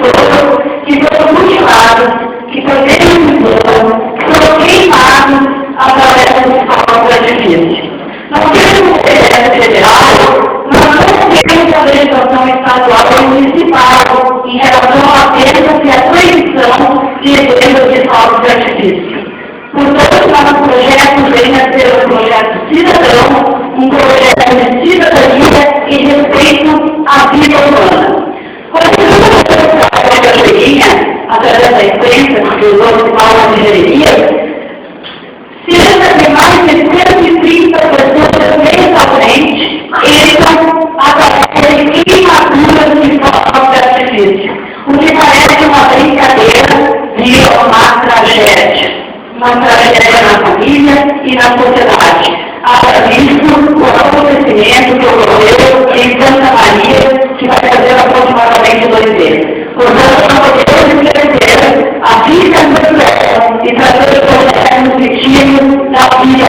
pessoas que foram mutiladas, que perderam o emprego, que foram queimados através dos fogos de artifício. Nós temos o projeto federal, nós não temos a legislação estadual e municipal em relação à apenas e à proibição de eventos de fogos de artifício. Portanto, nosso projeto vem a ser um projeto cidadão, um projeto de cidadania e respeito à vida humana. Quando a gente através da imprensa, que usou o Paulo de Engenharia, cerca de mais de 130 pessoas mensalmente entram através de queimaduras de fogos de artifício, o que parece uma brincadeira de uma tragédia na família e na sociedade. Haja visto o acontecimento que ocorreu em Santa Maria, que vai fazer aproximadamente 2 meses. Portanto, nós podemos escrever a vida do céu e trazer o projeto positivo da vida